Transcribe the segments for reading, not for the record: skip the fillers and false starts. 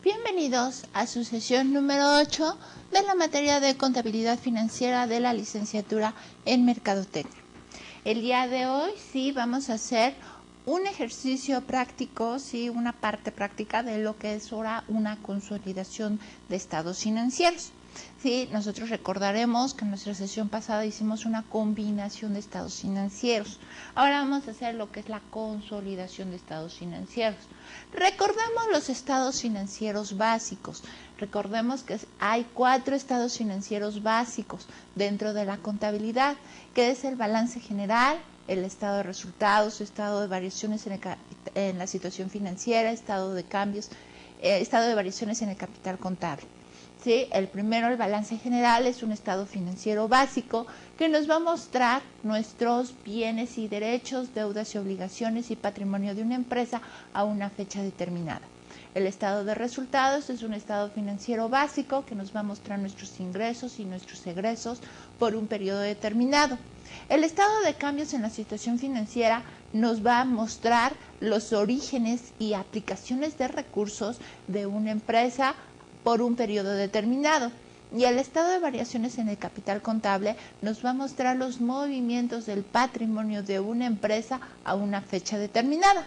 Bienvenidos a su sesión número 8 de la materia de contabilidad financiera de la licenciatura en Mercadotecnia. El día de hoy sí vamos a hacer un ejercicio práctico, sí, una parte práctica de lo que es ahora una consolidación de estados financieros. Sí, nosotros recordaremos que en nuestra sesión pasada hicimos una combinación de estados financieros. Ahora vamos a hacer lo que es la consolidación de estados financieros. Recordemos los estados financieros básicos. Recordemos que hay 4 estados financieros básicos dentro de la contabilidad, que es el balance general, el estado de resultados, estado de variaciones en la situación financiera, estado de cambios, estado de variaciones en el capital contable. ¿Sí? El primero, el balance general, es un estado financiero básico que nos va a mostrar nuestros bienes y derechos, deudas y obligaciones y patrimonio de una empresa a una fecha determinada. El estado de resultados es un estado financiero básico que nos va a mostrar nuestros ingresos y nuestros egresos por un periodo determinado. El estado de cambios en la situación financiera nos va a mostrar los orígenes y aplicaciones de recursos de una empresa por un periodo determinado. Y el estado de variaciones en el capital contable nos va a mostrar los movimientos del patrimonio de una empresa a una fecha determinada.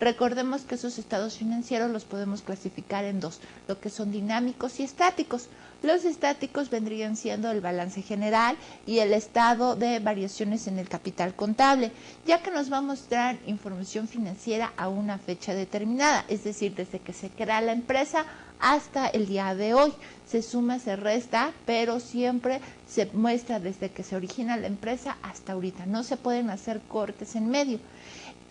Recordemos que esos estados financieros los podemos clasificar en dos, lo que son dinámicos y estáticos. Los estáticos vendrían siendo el balance general y el estado de variaciones en el capital contable, ya que nos va a mostrar información financiera a una fecha determinada, es decir, desde que se crea la empresa hasta el día de hoy. Se suma, se resta, pero siempre se muestra desde que se origina la empresa hasta ahorita. No se pueden hacer cortes en medio.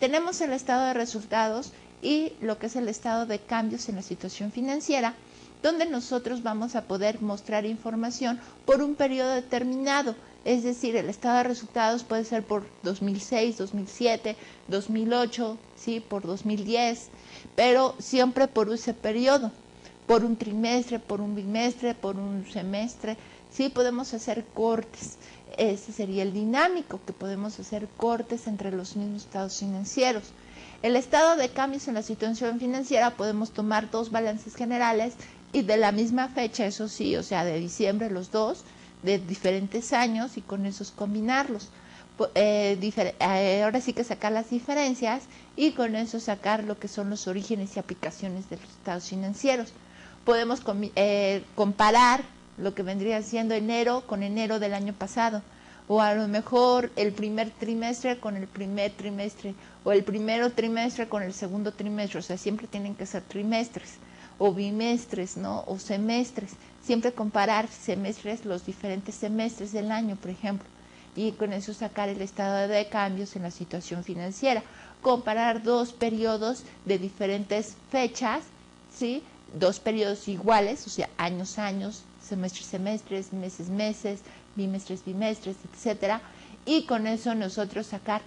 Tenemos el estado de resultados y lo que es el estado de cambios en la situación financiera, donde nosotros vamos a poder mostrar información por un periodo determinado. Es decir, el estado de resultados puede ser por 2006, 2007, 2008, ¿sí? Por 2010, pero siempre por ese periodo, por un trimestre, por un bimestre, por un semestre. Sí, podemos hacer cortes. Ese sería el dinámico, que podemos hacer cortes entre los mismos estados financieros. El estado de cambios en la situación financiera, podemos tomar dos balances generales y de la misma fecha, eso sí, o sea, de diciembre los dos, de diferentes años, y con esos combinarlos. Ahora sí que sacar las diferencias y con eso sacar lo que son los orígenes y aplicaciones de los estados financieros. Podemos comparar lo que vendría siendo enero con enero del año pasado, o a lo mejor el primer trimestre con el primer trimestre, o el primero trimestre con el segundo trimestre. O sea, siempre tienen que ser trimestres o bimestres, ¿no? O semestres. Siempre comparar semestres, los diferentes semestres del año, por ejemplo, y con eso sacar el estado de cambios en la situación financiera. Comparar dos periodos de diferentes fechas, ¿sí? Dos periodos iguales, o sea, años, semestres, semestres, meses, meses, bimestres, bimestres, etcétera, y con eso nosotros sacar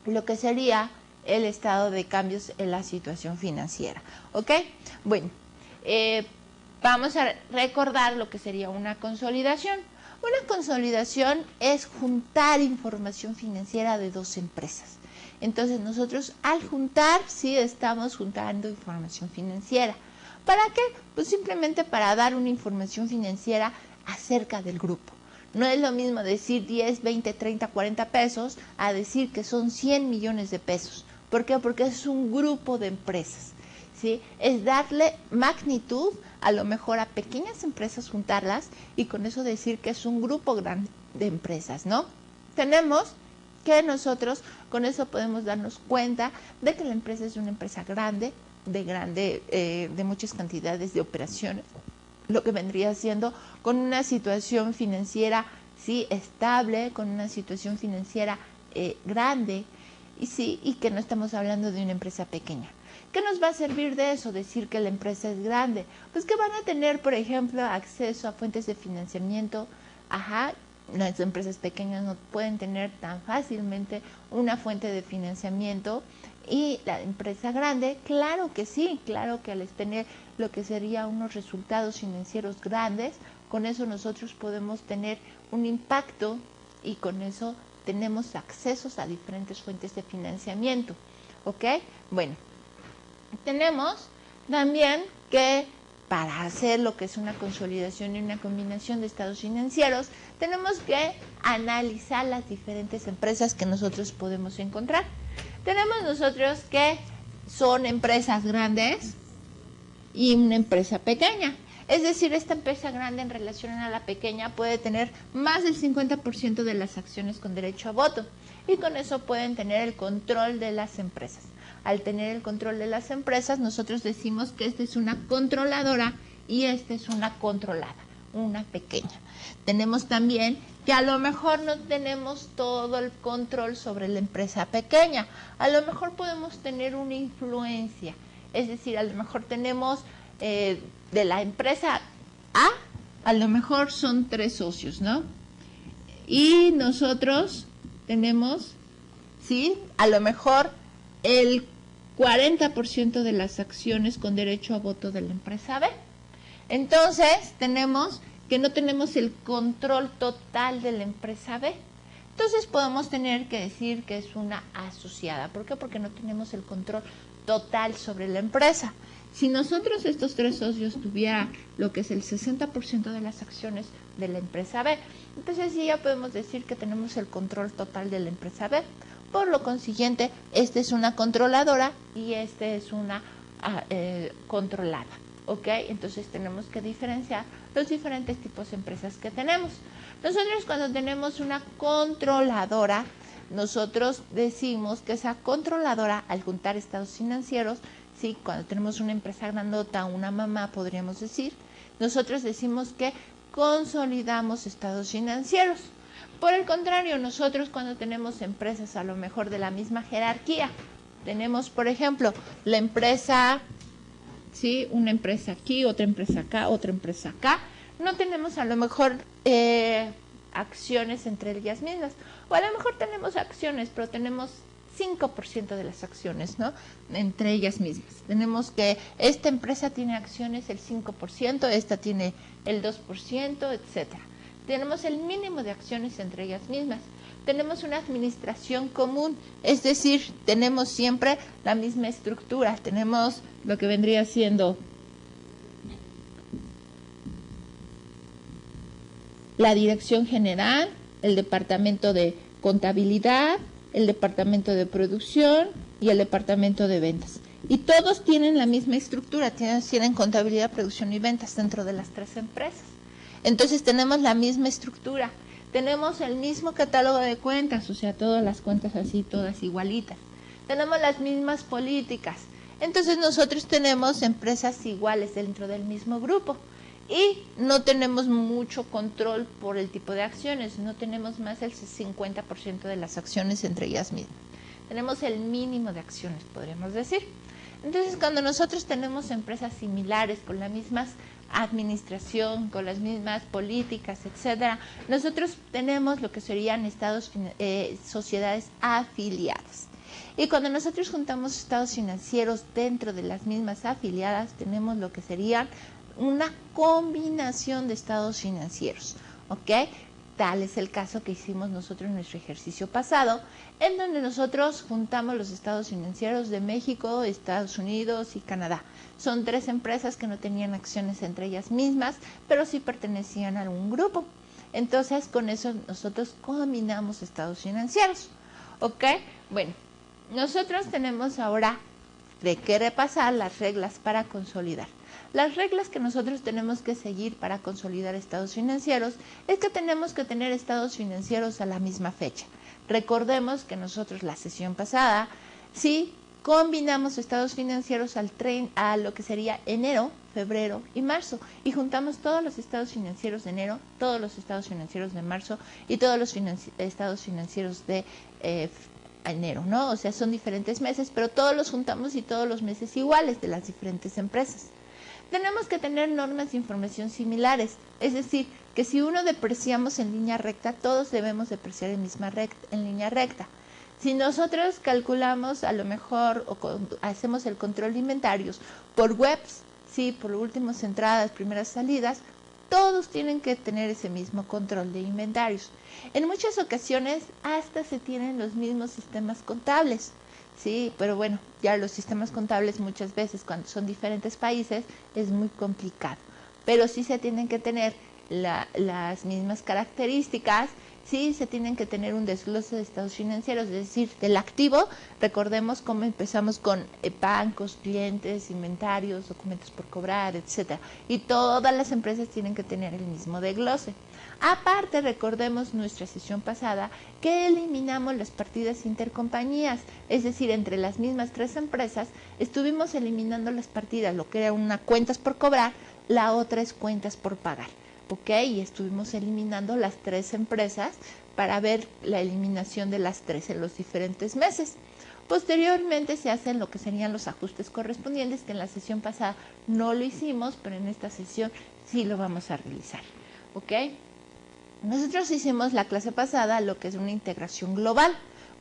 lo que sería el estado de cambios en la situación financiera. ¿Ok? Bueno, vamos a recordar lo que sería una consolidación. Una consolidación es juntar información financiera de dos empresas. Entonces nosotros al juntar, sí estamos juntando información financiera. ¿Para qué? Pues simplemente para dar una información financiera acerca del grupo. No es lo mismo decir 10, 20, 30, 40 pesos a decir que son 100 millones de pesos. ¿Por qué? Porque es un grupo de empresas, ¿sí? Es darle magnitud a lo mejor a pequeñas empresas, juntarlas y con eso decir que es un grupo grande de empresas, ¿no? Tenemos que nosotros con eso podemos darnos cuenta de que la empresa es una empresa grande, de muchas cantidades de operaciones, lo que vendría siendo con una situación financiera, sí, estable, con una situación financiera grande, y sí, y que no estamos hablando de una empresa pequeña. ¿Qué nos va a servir de eso, decir que la empresa es grande? Pues que van a tener, por ejemplo, acceso a fuentes de financiamiento. Las empresas pequeñas no pueden tener tan fácilmente una fuente de financiamiento, y la empresa grande, claro que sí, claro que al tener lo que sería unos resultados financieros grandes, con eso nosotros podemos tener un impacto y con eso tenemos accesos a diferentes fuentes de financiamiento. ¿Ok? Bueno, tenemos también que para hacer lo que es una consolidación y una combinación de estados financieros, tenemos que analizar las diferentes empresas que nosotros podemos encontrar. Tenemos nosotros que son empresas grandes y una empresa pequeña. Es decir, esta empresa grande en relación a la pequeña puede tener más del 50% de las acciones con derecho a voto y con eso pueden tener el control de las empresas. Al tener el control de las empresas, nosotros decimos que esta es una controladora y esta es una controlada, una pequeña. Tenemos también que a lo mejor no tenemos todo el control sobre la empresa pequeña. A lo mejor podemos tener una influencia. Es decir, a lo mejor tenemos de la empresa a lo mejor son 3 socios, ¿no? Y nosotros tenemos, ¿sí? A lo mejor el 40% de las acciones con derecho a voto de la empresa B. Entonces, tenemos que no tenemos el control total de la empresa B. Entonces, podemos tener que decir que es una asociada. ¿Por qué? Porque no tenemos el control total sobre la empresa. Si nosotros, estos 3 socios, tuvieran lo que es el 60% de las acciones de la empresa B, entonces sí ya podemos decir que tenemos el control total de la empresa B. Por lo consiguiente, esta es una controladora y esta es una controlada. ¿Ok? Entonces tenemos que diferenciar los diferentes tipos de empresas que tenemos. Nosotros cuando tenemos una controladora, nosotros decimos que esa controladora, al juntar estados financieros, ¿sí? Cuando tenemos una empresa grandota, una mamá, podríamos decir, nosotros decimos que consolidamos estados financieros. Por el contrario, nosotros cuando tenemos empresas a lo mejor de la misma jerarquía, tenemos, por ejemplo, la empresa, ¿sí? Una empresa aquí, otra empresa acá, otra empresa acá, no tenemos a lo mejor acciones entre ellas mismas. O a lo mejor tenemos acciones, pero tenemos 5% de las acciones, ¿no? Entre ellas mismas. Tenemos que esta empresa tiene acciones el 5%, esta tiene el 2%, etcétera. Tenemos el mínimo de acciones entre ellas mismas. Tenemos una administración común, es decir, tenemos siempre la misma estructura. Tenemos lo que vendría siendo la dirección general, el departamento de contabilidad, el departamento de producción y el departamento de ventas. Y todos tienen la misma estructura, tienen contabilidad, producción y ventas dentro de las 3 empresas. Entonces tenemos la misma estructura, tenemos el mismo catálogo de cuentas, o sea, todas las cuentas así, todas igualitas. Tenemos las mismas políticas. Entonces nosotros tenemos empresas iguales dentro del mismo grupo. Y no tenemos mucho control por el tipo de acciones, no tenemos más del 50% de las acciones entre ellas mismas. Tenemos el mínimo de acciones, podríamos decir. Entonces, cuando nosotros tenemos empresas similares, con la misma administración, con las mismas políticas, etcétera, nosotros tenemos lo que serían sociedades afiliadas. Y cuando nosotros juntamos estados financieros dentro de las mismas afiliadas, tenemos lo que serían una combinación de estados financieros, ¿ok? Tal es el caso que hicimos nosotros en nuestro ejercicio pasado, en donde nosotros juntamos los estados financieros de México, Estados Unidos y Canadá. Son 3 empresas que no tenían acciones entre ellas mismas, pero sí pertenecían a algún grupo. Entonces, con eso nosotros combinamos estados financieros, ¿ok? Bueno, nosotros tenemos ahora de qué repasar las reglas para consolidar. Las reglas que nosotros tenemos que seguir para consolidar estados financieros es que tenemos que tener estados financieros a la misma fecha. Recordemos que nosotros la sesión pasada sí combinamos estados financieros a lo que sería enero, febrero y marzo y juntamos todos los estados financieros de enero, todos los estados financieros de marzo y todos los estados financieros de enero, ¿no? O sea, son diferentes meses, pero todos los juntamos y todos los meses iguales de las diferentes empresas. Tenemos que tener normas de información similares, es decir, que si uno depreciamos en línea recta, todos debemos depreciar en línea recta. Si nosotros calculamos a lo mejor o hacemos el control de inventarios por webs, sí, por últimas entradas, primeras salidas, todos tienen que tener ese mismo control de inventarios. En muchas ocasiones hasta se tienen los mismos sistemas contables. Sí, pero bueno, ya los sistemas contables muchas veces cuando son diferentes países es muy complicado. Pero sí se tienen que tener las mismas características, sí se tienen que tener un desglose de estados financieros, es decir, del activo. Recordemos cómo empezamos con bancos, clientes, inventarios, documentos por cobrar, etcétera. Y todas las empresas tienen que tener el mismo desglose. Aparte, recordemos nuestra sesión pasada que eliminamos las partidas intercompañías, es decir, entre las mismas 3 empresas estuvimos eliminando las partidas, lo que era una cuentas por cobrar, la otra es cuentas por pagar. ¿Ok? Y estuvimos eliminando las 3 empresas para ver la eliminación de las 3 en los diferentes meses. Posteriormente se hacen lo que serían los ajustes correspondientes, que en la sesión pasada no lo hicimos, pero en esta sesión sí lo vamos a realizar. ¿Ok? Nosotros hicimos la clase pasada lo que es una integración global,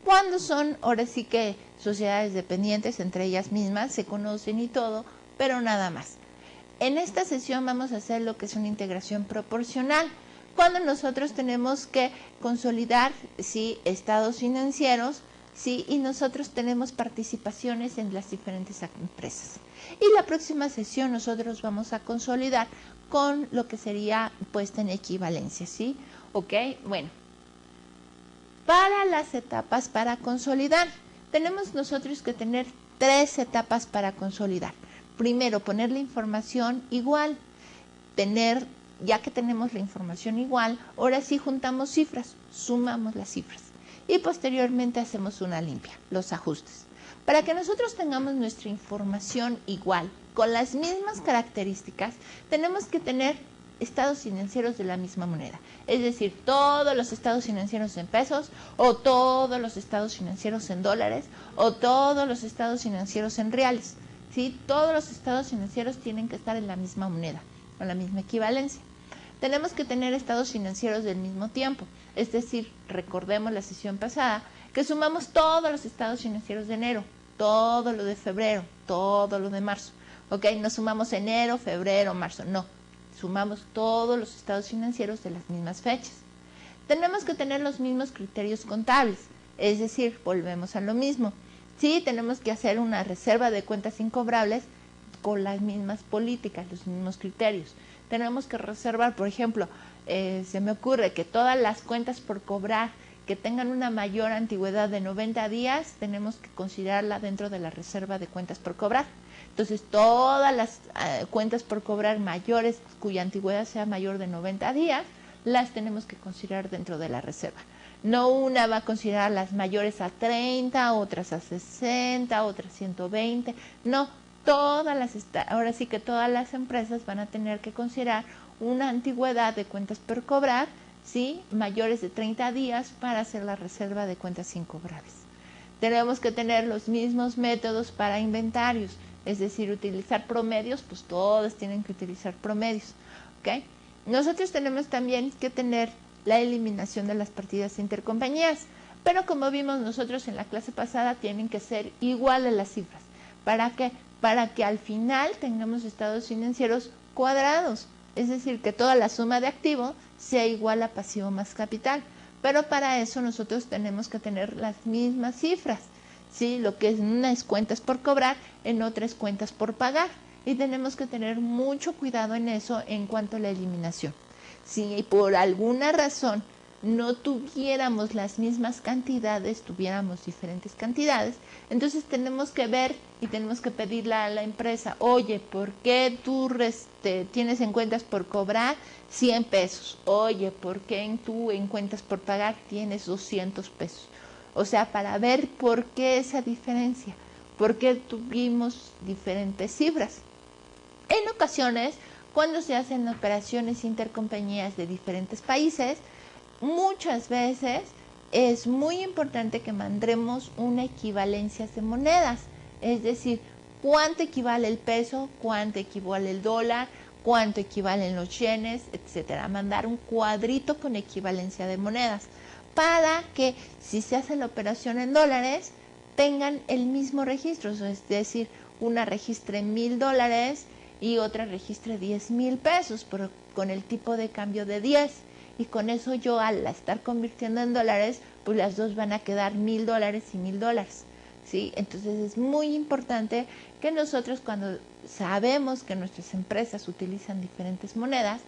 cuando son, ahora sí que sociedades dependientes entre ellas mismas, se conocen y todo, pero nada más. En esta sesión vamos a hacer lo que es una integración proporcional, cuando nosotros tenemos que consolidar, sí, estados financieros, sí, y nosotros tenemos participaciones en las diferentes empresas. Y la próxima sesión nosotros vamos a consolidar con lo que sería puesta en equivalencia, ¿sí? ¿Ok? Bueno, para las etapas para consolidar, tenemos nosotros que tener 3 etapas para consolidar. Primero, poner la información igual, ya que tenemos la información igual, ahora sí juntamos cifras, sumamos las cifras y posteriormente hacemos una limpia, los ajustes. Para que nosotros tengamos nuestra información igual, con las mismas características, tenemos que tener estados financieros de la misma moneda. Es decir, todos los estados financieros en pesos, o todos los estados financieros en dólares, o todos los estados financieros en reales. ¿Sí? Todos los estados financieros tienen que estar en la misma moneda, con la misma equivalencia. Tenemos que tener estados financieros del mismo tiempo. Es decir, recordemos la sesión pasada, que sumamos todos los estados financieros de enero, todo lo de febrero, todo lo de marzo. ¿Ok? No sumamos enero, febrero, marzo, no. Sumamos todos los estados financieros de las mismas fechas. Tenemos que tener los mismos criterios contables, es decir, volvemos a lo mismo. Sí, tenemos que hacer una reserva de cuentas incobrables con las mismas políticas, los mismos criterios. Tenemos que reservar, por ejemplo, se me ocurre que todas las cuentas por cobrar que tengan una mayor antigüedad de 90 días, tenemos que considerarla dentro de la reserva de cuentas por cobrar. Entonces, todas las cuentas por cobrar mayores, cuya antigüedad sea mayor de 90 días, las tenemos que considerar dentro de la reserva. No una va a considerar las mayores a 30, otras a 60, otras 120. No, ahora sí que todas las empresas van a tener que considerar una antigüedad de cuentas por cobrar, ¿sí?, mayores de 30 días para hacer la reserva de cuentas incobrables. Tenemos que tener los mismos métodos para inventarios, es decir, utilizar promedios, pues todos tienen que utilizar promedios, ¿ok? Nosotros tenemos también que tener la eliminación de las partidas intercompañías, pero como vimos nosotros en la clase pasada, tienen que ser iguales las cifras. ¿Para qué? Para que al final tengamos estados financieros cuadrados, es decir, que toda la suma de activo sea igual a pasivo más capital. Pero para eso nosotros tenemos que tener las mismas cifras, ¿sí? Lo que en una es cuentas por cobrar, en otra es cuentas por pagar. Y tenemos que tener mucho cuidado en eso en cuanto a la eliminación. Si por alguna razón no tuviéramos las mismas cantidades, tuviéramos diferentes cantidades, entonces tenemos que ver y tenemos que pedirle a la empresa, oye, ¿por qué tú tienes en cuentas por cobrar 100 pesos? Oye, ¿por qué tú en cuentas por pagar tienes 200 pesos? O sea, para ver por qué esa diferencia, por qué tuvimos diferentes cifras. En ocasiones, cuando se hacen operaciones intercompañías de diferentes países, muchas veces es muy importante que mandemos una equivalencia de monedas, es decir, cuánto equivale el peso, cuánto equivale el dólar, cuánto equivalen los yenes, etcétera. Mandar un cuadrito con equivalencia de monedas para que si se hace la operación en dólares tengan el mismo registro, es decir, una registre $1,000 y otra registre 10,000 pesos, pero con el tipo de cambio de 10. Y con eso yo, al estar convirtiendo en dólares, pues las dos van a quedar $1,000 y $1,000. ¿sí? Entonces es muy importante que nosotros, cuando sabemos que nuestras empresas utilizan diferentes monedas,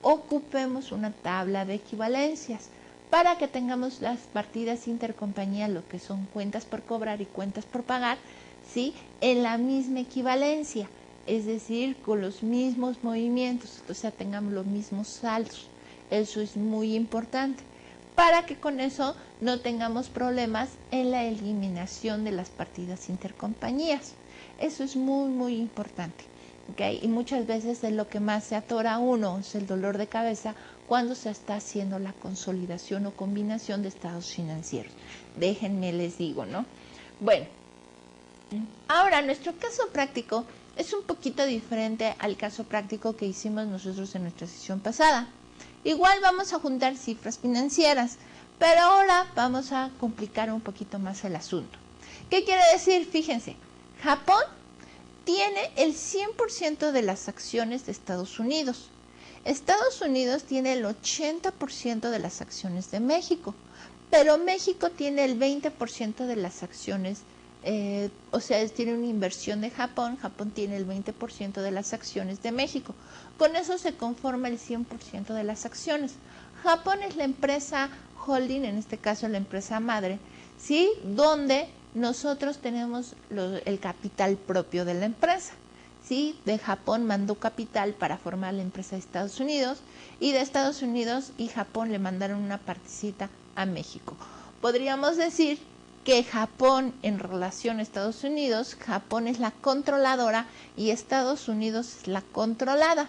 ocupemos una tabla de equivalencias para que tengamos las partidas intercompañía, lo que son cuentas por cobrar y cuentas por pagar, ¿sí?, en la misma equivalencia, es decir, con los mismos movimientos, o sea, tengamos los mismos saldos. Eso es muy importante, para que con eso no tengamos problemas en la eliminación de las partidas intercompañías. Eso es muy, muy importante. ¿Okay? Y muchas veces es lo que más se atora a uno, es el dolor de cabeza cuando se está haciendo la consolidación o combinación de estados financieros. Déjenme les digo, ¿no? Bueno, ahora nuestro caso práctico es un poquito diferente al caso práctico que hicimos nosotros en nuestra sesión pasada. Igual vamos a juntar cifras financieras, pero ahora vamos a complicar un poquito más el asunto. ¿Qué quiere decir? Fíjense, Japón tiene el 100% de las acciones de Estados Unidos. Estados Unidos tiene el 80% de las acciones de México, pero México tiene el 20% de las acciones, o sea, tiene una inversión de Japón, Japón tiene el 20% de las acciones de México. Con eso se conforma el 100% de las acciones. Japón es la empresa holding, en este caso la empresa madre, ¿sí?, donde nosotros tenemos el capital propio de la empresa, ¿sí? De Japón mandó capital para formar la empresa de Estados Unidos, y de Estados Unidos y Japón le mandaron una partecita a México. Podríamos decir que Japón, en relación a Estados Unidos, Japón es la controladora y Estados Unidos es la controlada.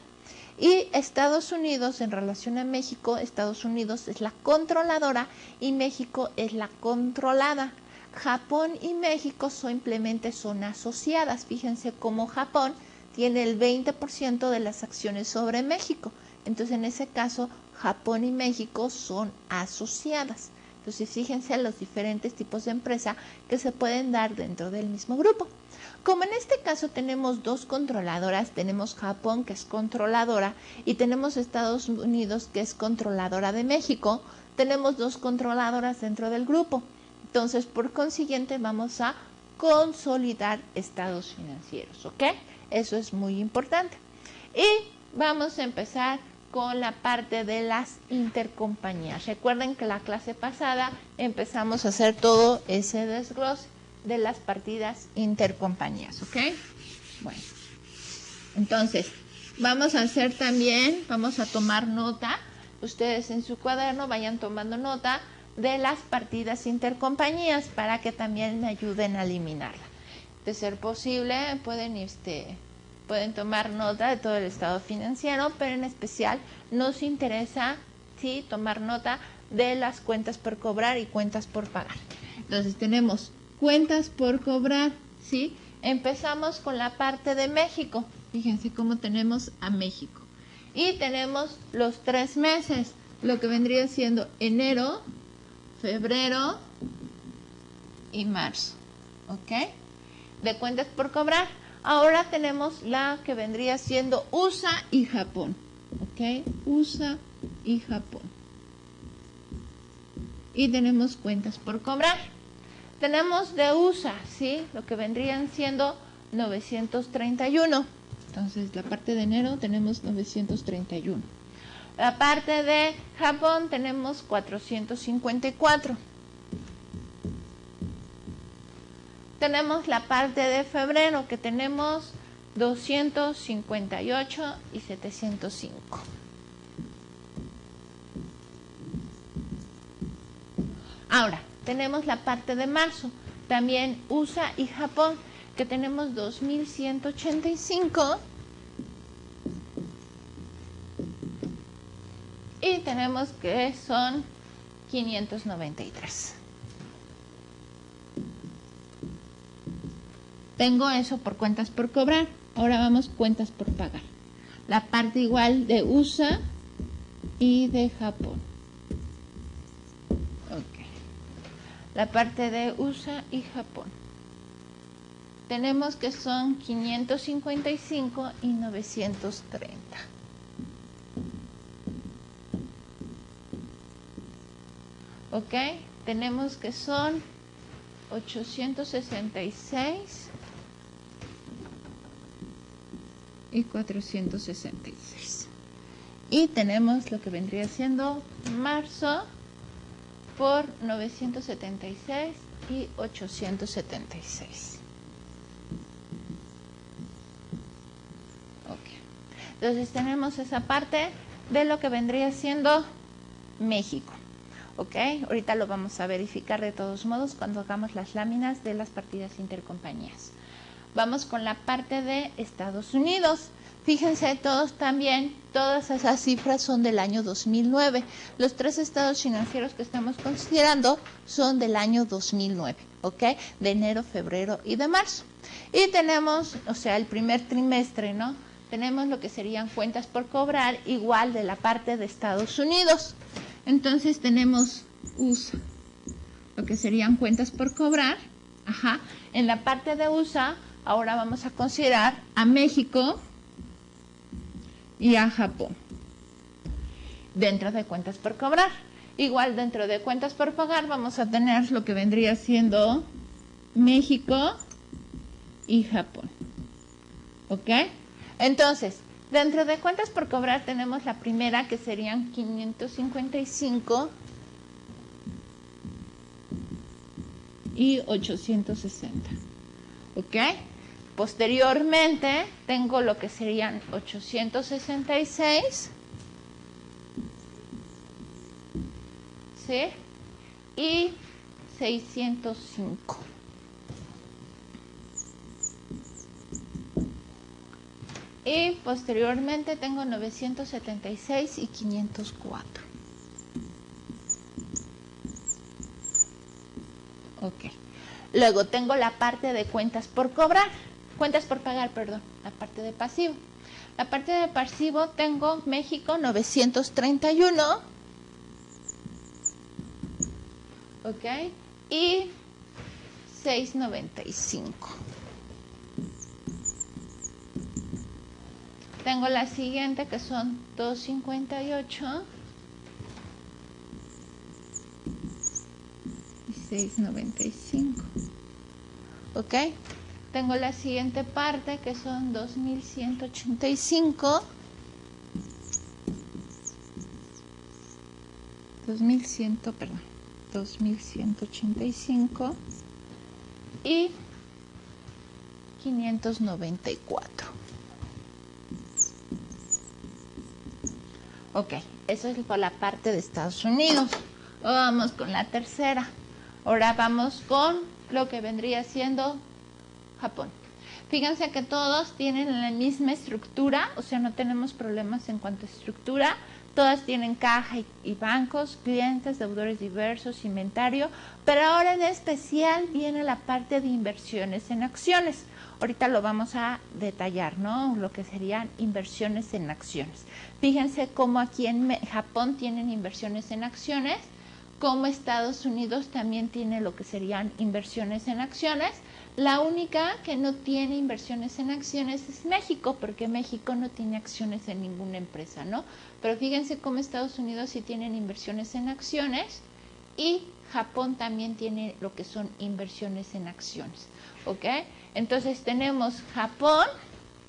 Y Estados Unidos, en relación a México, Estados Unidos es la controladora y México es la controlada. Japón y México simplemente son asociadas. Fíjense cómo Japón tiene el 20% de las acciones sobre México. Entonces, en ese caso, Japón y México son asociadas. Entonces, fíjense los diferentes tipos de empresa que se pueden dar dentro del mismo grupo. Como en este caso tenemos dos controladoras, tenemos Japón, que es controladora, y tenemos Estados Unidos, que es controladora de México, tenemos dos controladoras dentro del grupo. Entonces, por consiguiente, vamos a consolidar estados financieros, ¿ok? Eso es muy importante. Y vamos a empezar con la parte de las intercompañías. Recuerden que la clase pasada empezamos a hacer todo ese desglose de las partidas intercompañías, ¿ok? Bueno, entonces, vamos a hacer también, vamos a tomar nota, ustedes en su cuaderno vayan tomando nota de las partidas intercompañías para que también me ayuden a eliminarla. De ser posible, pueden tomar nota de todo el estado financiero, pero en especial nos interesa, ¿sí?, tomar nota de las cuentas por cobrar y cuentas por pagar. Entonces tenemos cuentas por cobrar, ¿sí? Empezamos con la parte de México. Fíjense cómo tenemos a México. Y tenemos los 3 meses, lo que vendría siendo enero, febrero y marzo, ¿ok? De cuentas por cobrar. Ahora tenemos la que vendría siendo USA y Japón, ¿ok? USA y Japón. Y tenemos cuentas por cobrar. Tenemos de USA, ¿sí?, lo que vendrían siendo 931. Entonces, la parte de enero tenemos 931. La parte de Japón tenemos 454. Tenemos la parte de febrero, que tenemos 258 y 705. Ahora, tenemos la parte de marzo, también USA y Japón, que tenemos 2185. Y tenemos que son 593. Tengo eso por cuentas por cobrar. Ahora vamos cuentas por pagar. La parte igual de USA y de Japón. Ok. La parte de USA y Japón. Tenemos que son 555 y 930. Ok. Tenemos que son 866 y 466. Y tenemos lo que vendría siendo marzo por 976 y 876. Ok. Entonces tenemos esa parte de lo que vendría siendo México. Ok, ahorita lo vamos a verificar de todos modos cuando hagamos las láminas de las partidas intercompañías. Vamos con la parte de Estados Unidos. Fíjense, todas esas cifras son del año 2009. Los 3 estados financieros que estamos considerando son del año 2009, ¿ok? De enero, febrero y de marzo. Y tenemos, o sea, el primer trimestre, ¿no? Tenemos lo que serían cuentas por cobrar, igual de la parte de Estados Unidos. Entonces tenemos USA, lo que serían cuentas por cobrar. Ajá. En la parte de USA, ahora vamos a considerar a México y a Japón dentro de cuentas por cobrar. Igual dentro de cuentas por pagar vamos a tener lo que vendría siendo México y Japón. ¿Ok? Entonces, dentro de cuentas por cobrar tenemos la primera, que serían 555 y 860. ¿Ok? Posteriormente tengo lo que serían 866, ¿sí? Y 605. Y posteriormente tengo 976 y 504. Ok. Luego tengo la parte de cuentas por cobrar. Cuentas por pagar, perdón. La parte de pasivo. La parte de pasivo tengo México 931. Ok. Y 695. Tengo la siguiente, que son 258 y 695. ¿Ok? Tengo la siguiente parte, que son 2185. 2185 y 594. Ok, eso es por la parte de Estados Unidos. Vamos con la tercera. Ahora vamos con lo que vendría siendo Japón. Fíjense que todos tienen la misma estructura, o sea, no tenemos problemas en cuanto a estructura. Todas tienen caja y bancos, clientes, deudores diversos, inventario, pero ahora en especial viene la parte de inversiones en acciones. Ahorita lo vamos a detallar, ¿no? Lo que serían inversiones en acciones. Fíjense cómo aquí en Japón tienen inversiones en acciones, como Estados Unidos también tiene lo que serían inversiones en acciones. La única que no tiene inversiones en acciones es México, porque México no tiene acciones en ninguna empresa, ¿no? Pero fíjense cómo Estados Unidos sí tienen inversiones en acciones y Japón también tiene lo que son inversiones en acciones, ¿ok? Entonces tenemos Japón,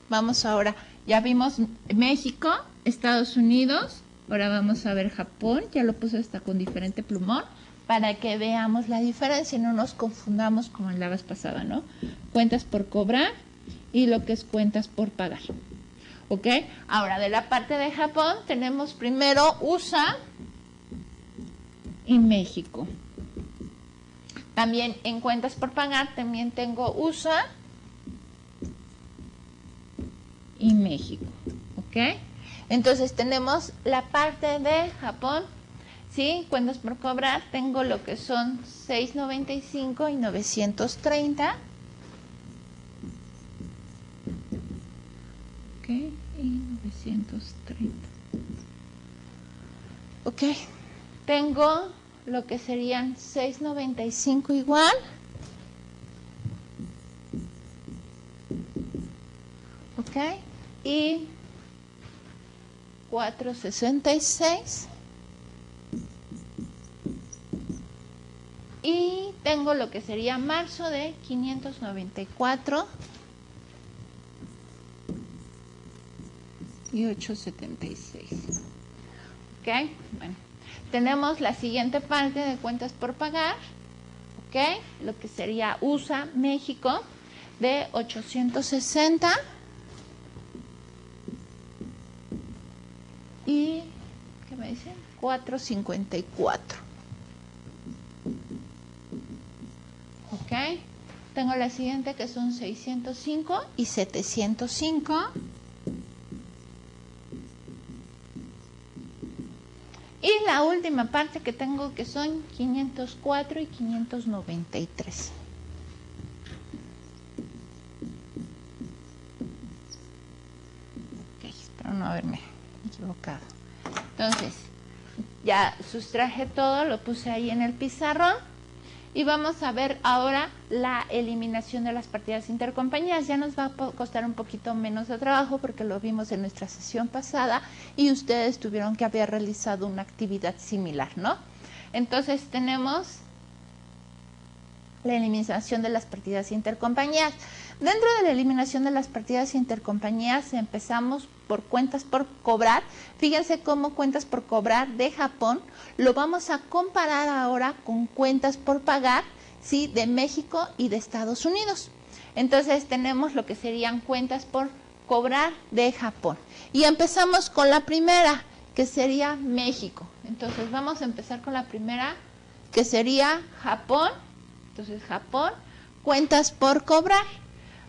vamos ahora, ya vimos México, Estados Unidos, ahora vamos a ver Japón, ya lo puse hasta con diferente plumón, para que veamos la diferencia y no nos confundamos como en la vez pasada, ¿no? Cuentas por cobrar y lo que es cuentas por pagar. ¿Ok? Ahora, de la parte de Japón tenemos primero USA y México. También en cuentas por pagar también tengo USA y México. ¿Ok? Entonces tenemos la parte de Japón. ¿Sí? Cuentas por cobrar, tengo lo que son 695 y 930. Ok, y 930. Ok, tengo lo que serían 695 igual. Ok, y 466. Y tengo lo que sería marzo de 594 y 876. ¿Ok? Bueno, tenemos la siguiente parte de cuentas por pagar. ¿Ok? Lo que sería USA, México, de 860 y, ¿qué me dicen? 454. ¿Ok? Tengo la siguiente que son 605 y 705. Y la última parte que tengo que son 504 y 593. Ok, espero no haberme equivocado. Entonces, ya sustraje todo, lo puse ahí en el pizarrón. Y vamos a ver ahora la eliminación de las partidas intercompañías. Ya nos va a costar un poquito menos de trabajo porque lo vimos en nuestra sesión pasada y ustedes tuvieron que haber realizado una actividad similar, ¿no? Entonces tenemos la eliminación de las partidas intercompañías. Dentro de la eliminación de las partidas intercompañías empezamos por cuentas por cobrar. Fíjense cómo cuentas por cobrar de Japón lo vamos a comparar ahora con cuentas por pagar, ¿sí?, de México y de Estados Unidos. Entonces tenemos lo que serían cuentas por cobrar de Japón. Y empezamos con la primera, que sería México. Entonces vamos a empezar con la primera, que sería Japón. Entonces Japón, cuentas por cobrar.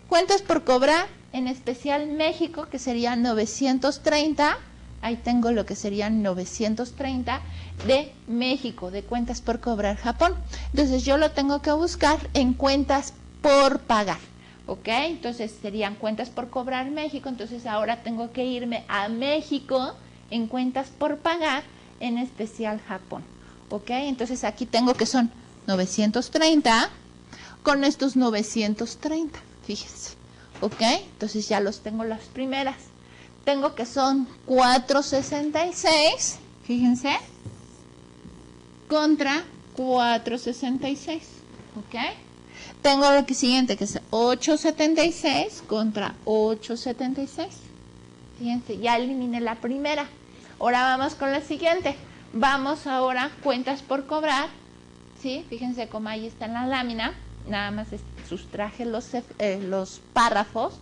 Cuentas por cobrar, en especial México, que serían 930. Ahí tengo lo que serían 930 de México, de cuentas por cobrar Japón. Entonces yo lo tengo que buscar en cuentas por pagar. ¿Ok? Entonces serían cuentas por cobrar México. Entonces ahora tengo que irme a México en cuentas por pagar, en especial Japón. ¿Ok? Entonces aquí tengo que son 930 con estos 930. Fíjense, ¿ok? Entonces ya los tengo las primeras. Tengo que son 466, fíjense, contra 466, ¿ok? Tengo lo que siguiente, que es 876 contra 876. Fíjense, ya eliminé la primera. Ahora vamos con la siguiente. Vamos ahora cuentas por cobrar, ¿sí? Fíjense cómo ahí está en la lámina. Nada más sustraje los párrafos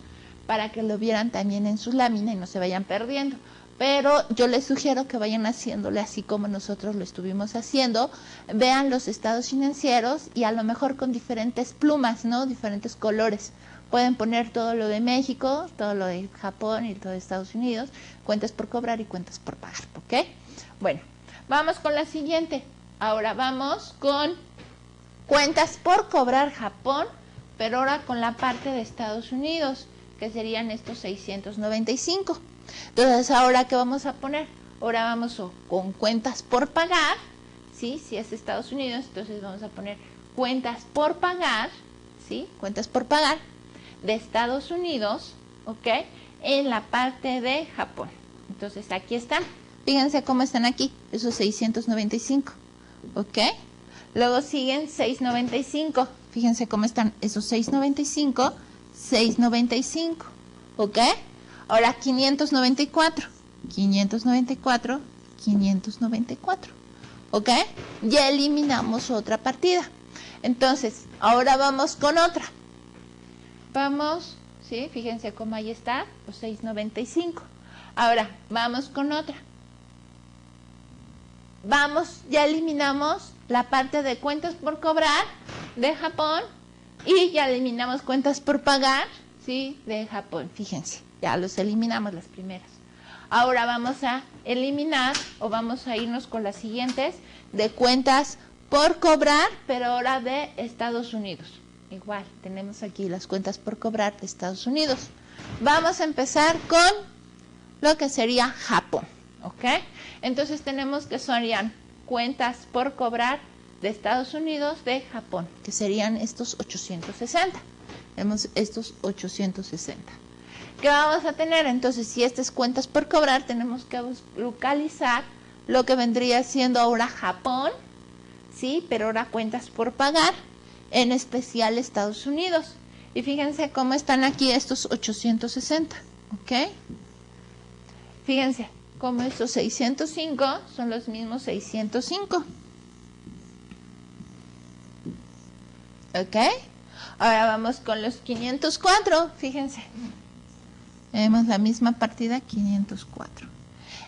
para que lo vieran también en su lámina y no se vayan perdiendo. Pero yo les sugiero que vayan haciéndole así como nosotros lo estuvimos haciendo. Vean los estados financieros y a lo mejor con diferentes plumas, ¿no? Diferentes colores. Pueden poner todo lo de México, todo lo de Japón y todo de Estados Unidos, cuentas por cobrar y cuentas por pagar, ¿ok? Bueno, vamos con la siguiente. Ahora vamos con cuentas por cobrar Japón, pero ahora con la parte de Estados Unidos, que serían estos 695. Entonces, ¿ahora qué vamos a poner? Ahora vamos con cuentas por pagar, ¿sí? Si es Estados Unidos, entonces vamos a poner cuentas por pagar, ¿sí? Cuentas por pagar de Estados Unidos, ¿ok? En la parte de Japón. Entonces, aquí están. Fíjense cómo están aquí, esos 695, ¿ok? Luego siguen 695. Fíjense cómo están esos 695, 695, ¿ok? Ahora 594, 594, 594, ¿ok? Ya eliminamos otra partida. Entonces, ahora vamos con otra. Vamos, ¿sí? Fíjense cómo ahí está, los 695. Ahora, vamos con otra. Vamos, ya eliminamos la parte de cuentas por cobrar de Japón y ya eliminamos cuentas por pagar, ¿sí?, de Japón. Fíjense, ya los eliminamos las primeras. Ahora vamos a eliminar o vamos a irnos con las siguientes de cuentas por cobrar, pero ahora de Estados Unidos. Igual, tenemos aquí las cuentas por cobrar de Estados Unidos. Vamos a empezar con lo que sería Japón, ¿ok? Entonces tenemos que serían cuentas por cobrar de Estados Unidos de Japón, que serían estos 860. Tenemos estos 860. ¿Qué vamos a tener? Entonces, si estas cuentas por cobrar, tenemos que localizar lo que vendría siendo ahora Japón, ¿sí? Pero ahora cuentas por pagar. en especial Estados Unidos. Y fíjense cómo están aquí estos 860, ¿ok? Fíjense cómo estos 605 son los mismos 605. ¿Ok? Ahora vamos con los 504, fíjense. Tenemos la misma partida, 504.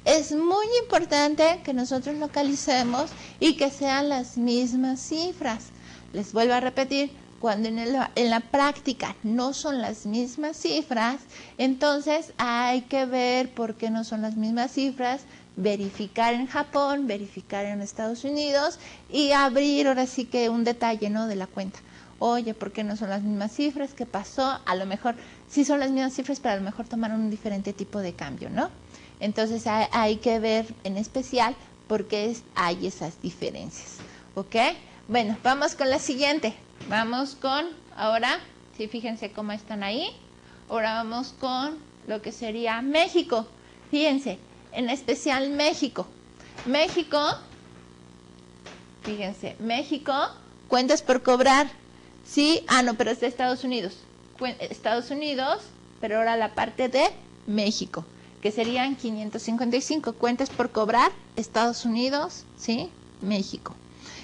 Es muy importante que nosotros localicemos y que sean las mismas cifras. Les vuelvo a repetir, cuando en la práctica no son las mismas cifras, entonces hay que ver por qué no son las mismas cifras, verificar en Japón, verificar en Estados Unidos y abrir ahora sí que un detalle, ¿no?, de la cuenta. Oye, ¿por qué no son las mismas cifras? ¿Qué pasó? A lo mejor sí son las mismas cifras, pero a lo mejor tomaron un diferente tipo de cambio, ¿no? Entonces hay que ver en especial por qué hay esas diferencias, ¿ok? Bueno, vamos con la siguiente. Vamos con, ahora, sí, fíjense cómo están ahí. Ahora vamos con lo que sería México. Fíjense, en especial México. México, fíjense, México, cuentas por cobrar. Sí, no, pero es de Estados Unidos. Estados Unidos, pero ahora la parte de México, que serían 555. Cuentas por cobrar, Estados Unidos, ¿sí? México.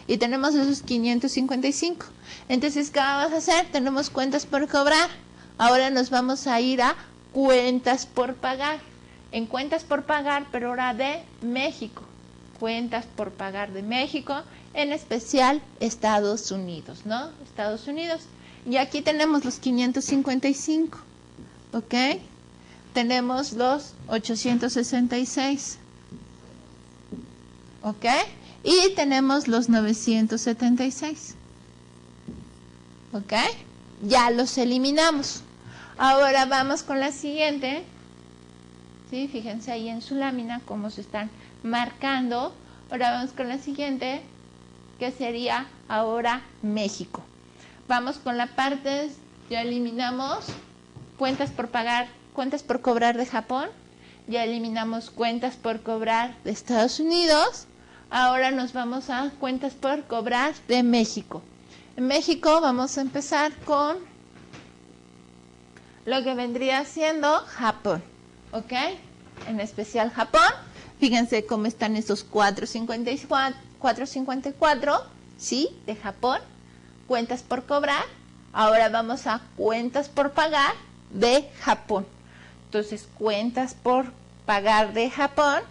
Y tenemos esos 555. Entonces, ¿qué vamos a hacer? Tenemos cuentas por cobrar. Ahora nos vamos a ir a cuentas por pagar. En cuentas por pagar, pero ahora de México. Cuentas por pagar de México, en especial Estados Unidos, ¿no? Estados Unidos. Y aquí tenemos los 555, ¿ok? Tenemos los 866, ¿ok? Y tenemos los 976, ¿ok? Ya los eliminamos. Ahora vamos con la siguiente. ¿Sí? Fíjense ahí en su lámina cómo se están marcando. Ahora vamos con la siguiente, que sería ahora México. Vamos con la parte, ya eliminamos cuentas por pagar, cuentas por cobrar de Japón. Ya eliminamos cuentas por cobrar de Estados Unidos. Ahora nos vamos a cuentas por cobrar de México. En México vamos a empezar con lo que vendría siendo Japón, ¿ok? En especial Japón. Fíjense cómo están estos 454, ¿sí? De Japón. Cuentas por cobrar. Ahora vamos a cuentas por pagar de Japón. Entonces, cuentas por pagar de Japón,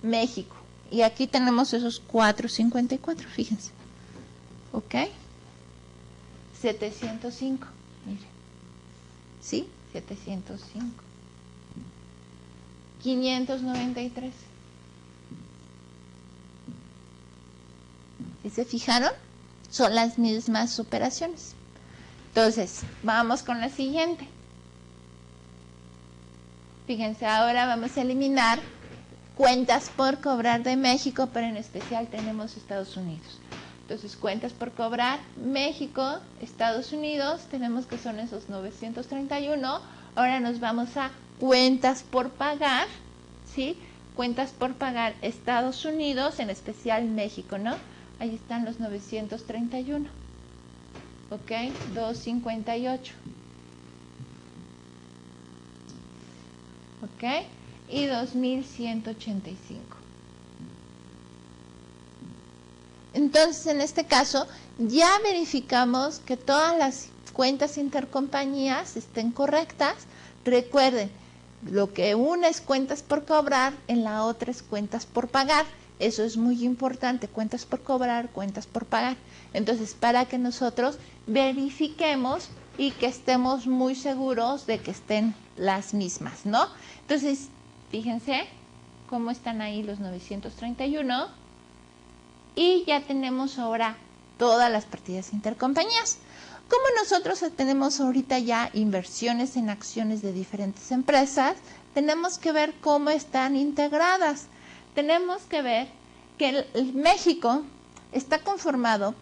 México. Y aquí tenemos esos 454, fíjense. ¿Ok? 705, miren. ¿Sí? 705. 593. ¿Sí se fijaron? Son las mismas operaciones. Entonces, vamos con la siguiente. Fíjense, ahora vamos a eliminar cuentas por cobrar de México, pero en especial tenemos Estados Unidos. Entonces, cuentas por cobrar México, Estados Unidos, tenemos que son esos 931. Ahora nos vamos a cuentas por pagar, ¿sí? Cuentas por pagar Estados Unidos, en especial México, ¿no? Ahí están los 931. ¿Ok? 258. ¿Ok? Y 2185. Entonces, en este caso, ya verificamos que todas las cuentas intercompañías estén correctas. Recuerden, lo que una es cuentas por cobrar, en la otra es cuentas por pagar. Eso es muy importante, cuentas por cobrar, cuentas por pagar. Entonces, para que nosotros verifiquemos y que estemos muy seguros de que estén las mismas, ¿no? Entonces, fíjense cómo están ahí los 931. Y ya tenemos ahora todas las partidas intercompañías. Como nosotros tenemos ahorita ya inversiones en acciones de diferentes empresas, tenemos que ver cómo están integradas. Tenemos que ver que México está conformado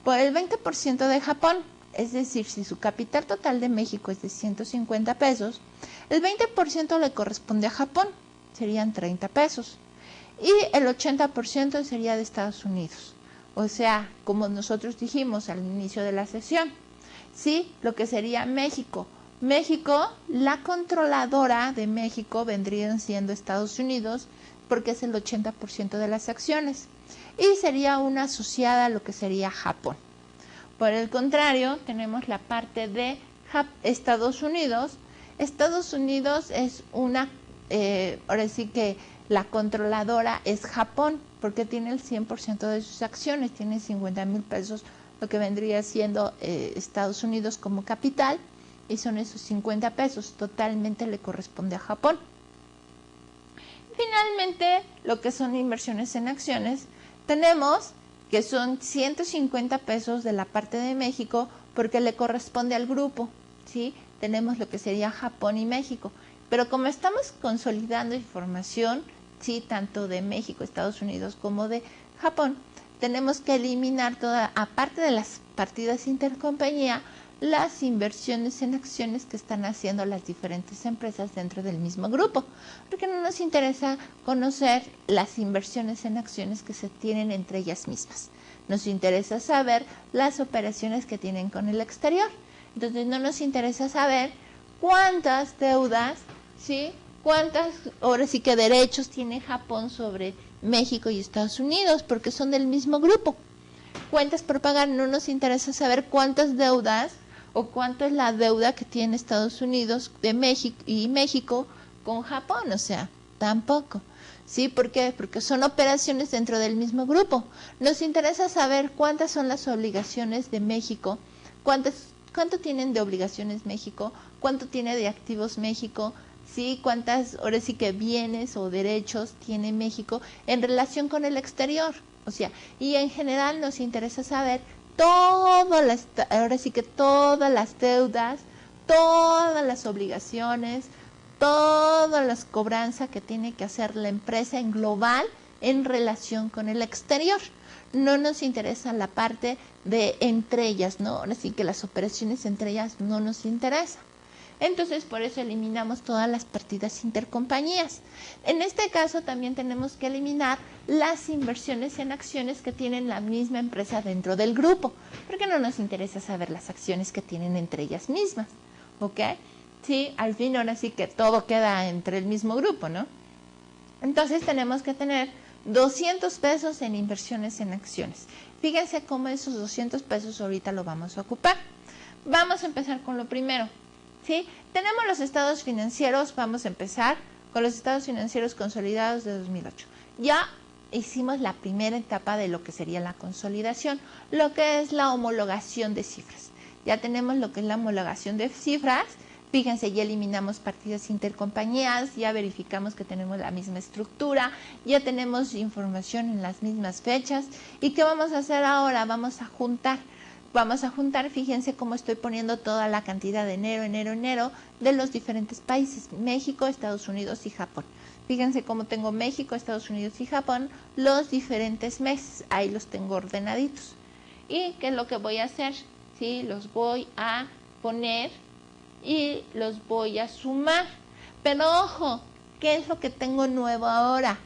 por el 20% de Japón. Es decir, si su capital total de México es de 150 pesos, el 20% le corresponde a Japón, serían 30 pesos. Y el 80% sería de Estados Unidos. o sea, como nosotros dijimos al inicio de la sesión, ¿sí? Lo que sería México. México, la controladora de México vendrían siendo Estados Unidos, porque es el 80% de las acciones, y sería una asociada a lo que sería Japón. Por el contrario, tenemos la parte de Estados Unidos. Estados Unidos es una, ahora sí que la controladora es Japón, porque tiene el 100% de sus acciones, tiene 50,000 pesos, lo que vendría siendo Estados Unidos como capital, y son esos 50 pesos, totalmente le corresponde a Japón. Finalmente, lo que son inversiones en acciones, tenemos que son 150 pesos de la parte de México, porque le corresponde al grupo, ¿sí? Tenemos lo que sería Japón y México, pero como estamos consolidando información, sí, tanto de México, Estados Unidos como de Japón, tenemos que eliminar toda, aparte de las partidas intercompañía, las inversiones en acciones que están haciendo las diferentes empresas dentro del mismo grupo, porque no nos interesa conocer las inversiones en acciones que se tienen entre ellas mismas. Nos interesa saber las operaciones que tienen con el exterior. Entonces no nos interesa saber cuántas deudas, ¿sí? Cuántas, ahora sí que derechos tiene Japón sobre México y Estados Unidos, porque son del mismo grupo. Cuentas por pagar, no nos interesa saber cuántas deudas o cuánto es la deuda que tiene Estados Unidos de México y México con Japón, o sea, tampoco. ¿Sí? ¿Por qué? Porque son operaciones dentro del mismo grupo. Nos interesa saber cuántas son las obligaciones de México, cuánto tienen de obligaciones México, cuánto tiene de activos México, ¿sí? Cuántas, ahora sí que bienes o derechos tiene México en relación con el exterior. O sea, y en general nos interesa saber ahora sí que todas las deudas, todas las obligaciones, todas las cobranzas que tiene que hacer la empresa en global en relación con el exterior. No nos interesa la parte de entre ellas, ¿no? Ahora sí que las operaciones entre ellas no nos interesan. Entonces, por eso eliminamos todas las partidas intercompañías. En este caso, también tenemos que eliminar las inversiones en acciones que tienen la misma empresa dentro del grupo, porque no nos interesa saber las acciones que tienen entre ellas mismas, ¿ok? Sí, al fin ahora sí que todo queda entre el mismo grupo, ¿no? Entonces, tenemos que tener 200 pesos en inversiones en acciones. Fíjense cómo esos 200 pesos ahorita lo vamos a ocupar. Vamos a empezar con lo primero. ¿Sí? Tenemos los estados financieros, vamos a empezar con los estados financieros consolidados de 2008. Ya hicimos la primera etapa de lo que sería la consolidación, lo que es la homologación de cifras. Ya tenemos lo que es la homologación de cifras, fíjense, ya eliminamos partidas intercompañías, ya verificamos que tenemos la misma estructura, ya tenemos información en las mismas fechas. ¿Y qué vamos a hacer ahora? Vamos a juntar, fíjense cómo estoy poniendo toda la cantidad de enero de los diferentes países, México, Estados Unidos y Japón. Fíjense cómo tengo México, Estados Unidos y Japón, los diferentes meses, ahí los tengo ordenaditos. ¿Y qué es lo que voy a hacer? ¿Sí? Los voy a poner y los voy a sumar. Pero ojo, ¿qué es lo que tengo nuevo ahora?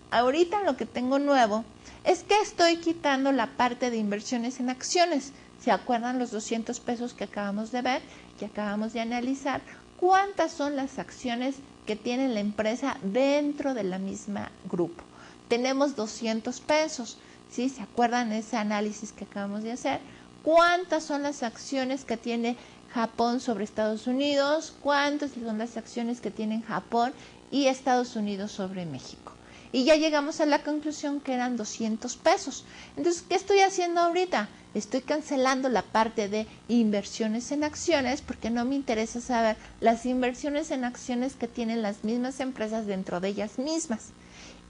Ahorita lo que tengo nuevo es que estoy quitando la parte de inversiones en acciones. ¿Se acuerdan los 200 pesos que acabamos de ver, que acabamos de analizar? ¿Cuántas son las acciones que tiene la empresa dentro de la misma grupo? Tenemos 200 pesos, ¿sí? ¿Se acuerdan ese análisis que acabamos de hacer? ¿Cuántas son las acciones que tiene Japón sobre Estados Unidos? ¿Cuántas son las acciones que tienen Japón y Estados Unidos sobre México? Y ya llegamos a la conclusión que eran 200 pesos. Entonces, ¿qué estoy haciendo ahorita? Estoy cancelando la parte de inversiones en acciones porque no me interesa saber las inversiones en acciones que tienen las mismas empresas dentro de ellas mismas.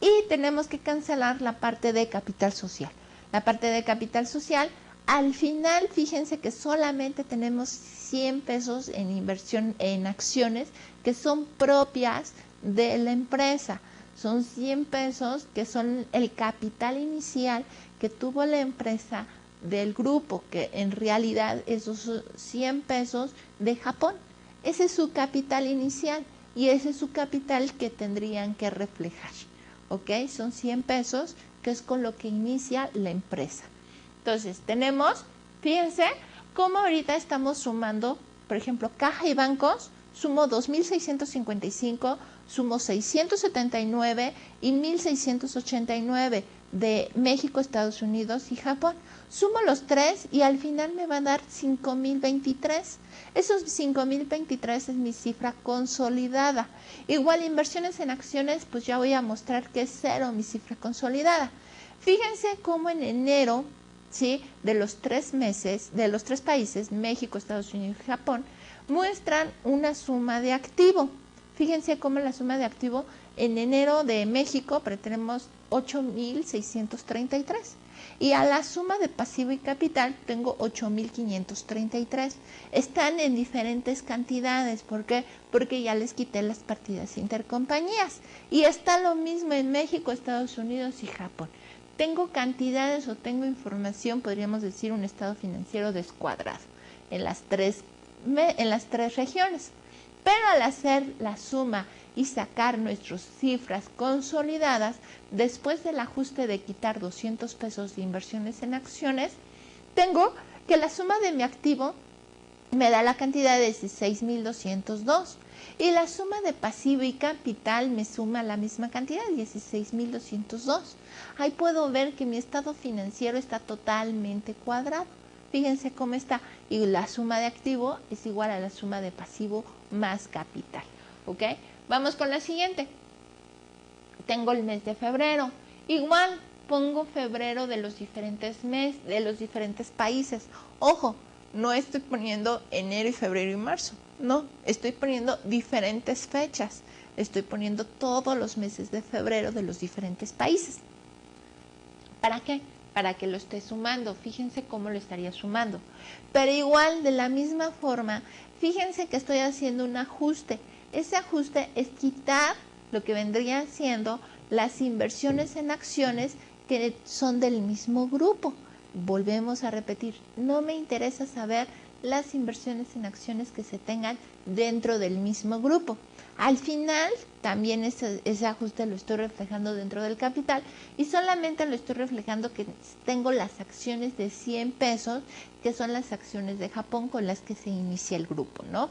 Y tenemos que cancelar la parte de capital social. La parte de capital social, al final, fíjense que solamente tenemos 100 pesos en inversión en acciones que son propias de la empresa. Son 100 pesos que son el capital inicial que tuvo la empresa del grupo, que en realidad esos son 100 pesos de Japón. Ese es su capital inicial y ese es su capital que tendrían que reflejar. ¿Ok? Son 100 pesos que es con lo que inicia la empresa. Entonces, tenemos, fíjense, cómo ahorita estamos sumando, por ejemplo, caja y bancos, sumo 2.655, sumo 679 y 1.689 de México, Estados Unidos y Japón. Sumo los tres y al final me va a dar 5.023. Esos 5.023 es mi cifra consolidada. Igual inversiones en acciones, pues ya voy a mostrar que es cero mi cifra consolidada. Fíjense cómo en enero, ¿sí?, de los 3 meses, de los 3 países, México, Estados Unidos y Japón, muestran una suma de activo. Fíjense cómo la suma de activo en enero de México tenemos 8.633 y a la suma de pasivo y capital tengo 8.533. Están en diferentes cantidades. ¿Por qué? Porque ya les quité las partidas intercompañías y está lo mismo en México, Estados Unidos y Japón. Tengo cantidades o tengo información, podríamos decir un estado financiero descuadrado en las tres regiones. Pero al hacer la suma y sacar nuestras cifras consolidadas, después del ajuste de quitar 200 pesos de inversiones en acciones, tengo que la suma de mi activo me da la cantidad de 16.202 y la suma de pasivo y capital me suma la misma cantidad, 16.202. Ahí puedo ver que mi estado financiero está totalmente cuadrado. Fíjense cómo está. Y la suma de activo es igual a la suma de pasivo más capital. ¿Ok? Vamos con la siguiente. Tengo el mes de febrero. Igual pongo febrero de los diferentes meses, de los diferentes países. Ojo, no estoy poniendo enero y febrero y marzo. No, estoy poniendo diferentes fechas. Estoy poniendo todos los meses de febrero de los diferentes países. ¿Para qué? Para que lo esté sumando. Fíjense cómo lo estaría sumando. Pero igual, de la misma forma, fíjense que estoy haciendo un ajuste. Ese ajuste es quitar lo que vendrían siendo las inversiones en acciones que son del mismo grupo. Volvemos a repetir, no me interesa saber las inversiones en acciones que se tengan dentro del mismo grupo. Al final, también ese ajuste lo estoy reflejando dentro del capital y solamente lo estoy reflejando que tengo las acciones de 100 pesos, que son las acciones de Japón con las que se inicia el grupo, ¿no?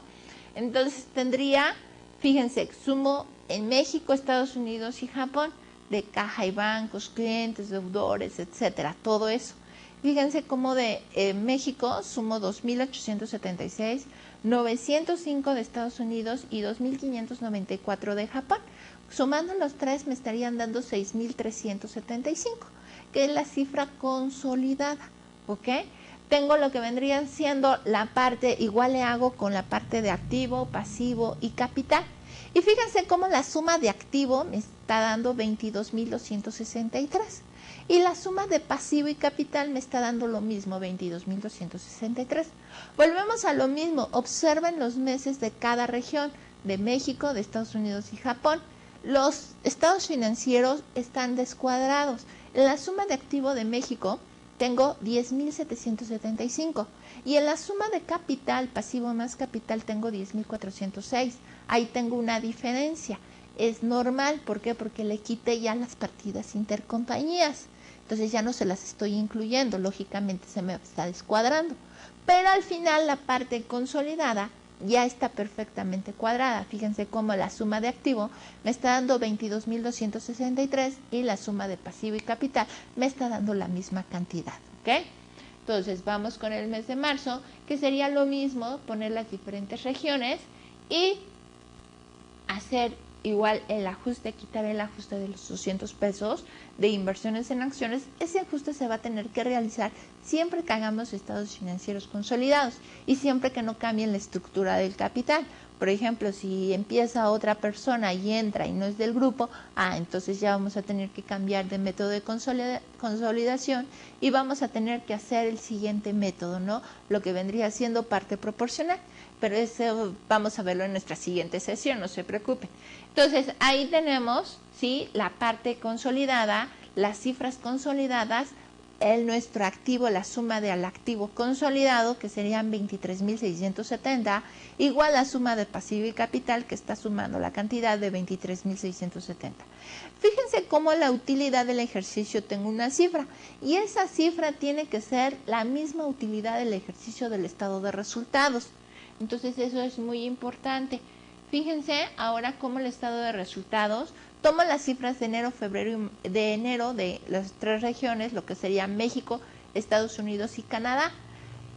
Entonces tendría, fíjense, sumo en México, Estados Unidos y Japón, de caja y bancos, clientes, deudores, etcétera, todo eso. Fíjense cómo de México sumo 2.876, 905 de Estados Unidos y 2.594 de Japón. Sumando los tres me estarían dando 6.375, que es la cifra consolidada, ¿ok? Tengo lo que vendrían siendo la parte, igual le hago con la parte de activo, pasivo y capital. Y fíjense cómo la suma de activo me está dando 22.263. Y la suma de pasivo y capital me está dando lo mismo, 22.263. Volvemos a lo mismo. Observen los meses de cada región, de México, de Estados Unidos y Japón. Los estados financieros están descuadrados. En la suma de activo de México tengo 10.775. Y en la suma de capital, pasivo más capital, tengo 10.406. Ahí tengo una diferencia. Es normal, ¿por qué? Porque le quité ya las partidas intercompañías. Entonces ya no se las estoy incluyendo, lógicamente se me está descuadrando. Pero al final la parte consolidada ya está perfectamente cuadrada. Fíjense cómo la suma de activo me está dando 22.263 y la suma de pasivo y capital me está dando la misma cantidad, ¿ok? Entonces vamos con el mes de marzo, que sería lo mismo, poner las diferentes regiones y hacer igual el ajuste, quitar el ajuste de los 200 pesos de inversiones en acciones. Ese ajuste se va a tener que realizar siempre que hagamos estados financieros consolidados y siempre que no cambien la estructura del capital. Por ejemplo, si empieza otra persona y entra y no es del grupo, entonces ya vamos a tener que cambiar de método de consolidación y vamos a tener que hacer el siguiente método, ¿no? Lo que vendría siendo parte proporcional. Pero eso vamos a verlo en nuestra siguiente sesión, no se preocupen. Entonces, ahí tenemos, ¿sí?, la parte consolidada, las cifras consolidadas nuestro activo, la suma del activo consolidado, que serían 23.670, igual la suma de pasivo y capital, que está sumando la cantidad de 23.670. Fíjense cómo la utilidad del ejercicio tengo una cifra, y esa cifra tiene que ser la misma utilidad del ejercicio del estado de resultados. Entonces eso es muy importante. Fíjense ahora cómo el estado de resultados toma las cifras de enero, febrero y de enero de las tres regiones, lo que sería México, Estados Unidos y Canadá.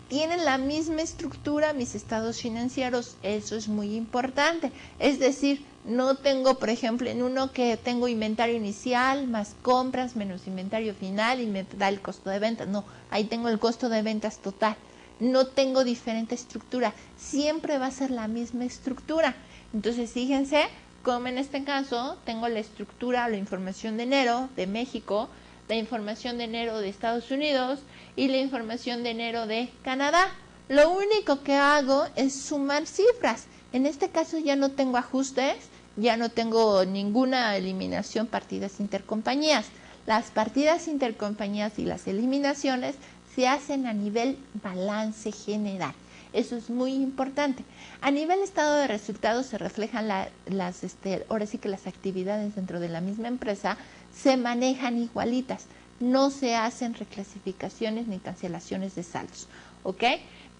Tienen la misma estructura mis estados financieros, eso es muy importante. Es decir, no tengo, por ejemplo, en uno que tengo inventario inicial más compras menos inventario final y me da el costo de ventas. No, ahí tengo el costo de ventas total. No tengo diferente estructura, siempre va a ser la misma estructura. Entonces, fíjense como en este caso tengo la estructura, la información de enero de México, la información de enero de Estados Unidos y la información de enero de Canadá. Lo único que hago es sumar cifras. En este caso ya no tengo ajustes, ya no tengo ninguna eliminación partidas intercompañías. Las partidas intercompañías y las eliminaciones se hacen a nivel balance general. Eso es muy importante. A nivel estado de resultados se reflejan ahora sí que las actividades dentro de la misma empresa se manejan igualitas. No se hacen reclasificaciones ni cancelaciones de saldos. ¿Ok?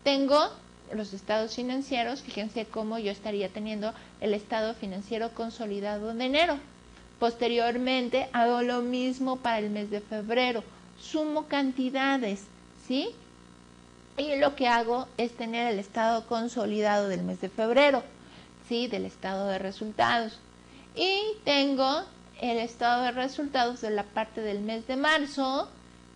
Tengo los estados financieros. Fíjense cómo yo estaría teniendo el estado financiero consolidado de enero. Posteriormente hago lo mismo para el mes de febrero. Sumo cantidades, ¿sí? Y lo que hago es tener el estado consolidado del mes de febrero, ¿sí? Del estado de resultados. Y tengo el estado de resultados de la parte del mes de marzo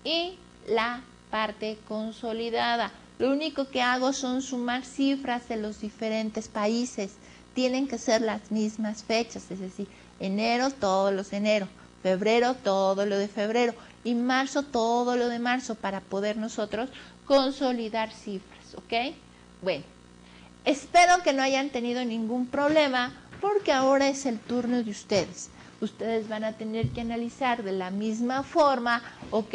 y la parte consolidada. Lo único que hago son sumar cifras de los diferentes países. Tienen que ser las mismas fechas, es decir, enero, todo lo de enero, febrero, todo lo de febrero y marzo, todo lo de marzo, para poder nosotros consolidar cifras, ¿ok? Bueno, espero que no hayan tenido ningún problema, porque ahora es el turno de ustedes. Ustedes van a tener que analizar de la misma forma, ¿ok?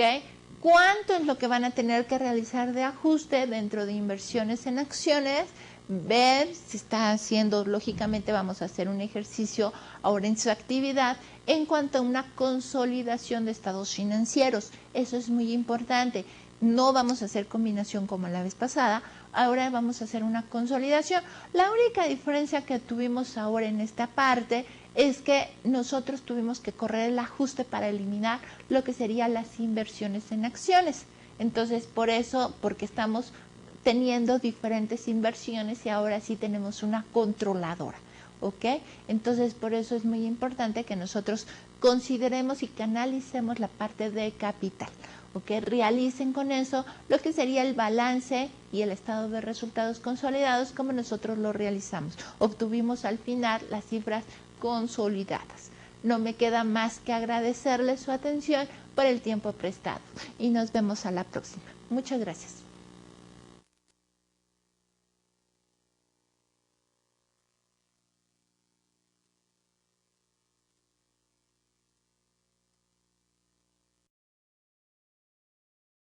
¿Cuánto es lo que van a tener que realizar de ajuste dentro de inversiones en acciones? Ver si está haciendo, lógicamente vamos a hacer un ejercicio ahora en su actividad en cuanto a una consolidación de estados financieros. Eso es muy importante. No vamos a hacer combinación como la vez pasada, ahora vamos a hacer una consolidación. La única diferencia que tuvimos ahora en esta parte es que nosotros tuvimos que correr el ajuste para eliminar lo que serían las inversiones en acciones. Entonces, por eso, porque estamos teniendo diferentes inversiones y ahora sí tenemos una controladora, ¿ok? Entonces, por eso es muy importante que nosotros consideremos y que analicemos la parte de capital. ¿Ok? Realicen con eso lo que sería el balance y el estado de resultados consolidados como nosotros lo realizamos. Obtuvimos al final las cifras consolidadas. No me queda más que agradecerles su atención por el tiempo prestado y nos vemos a la próxima. Muchas gracias.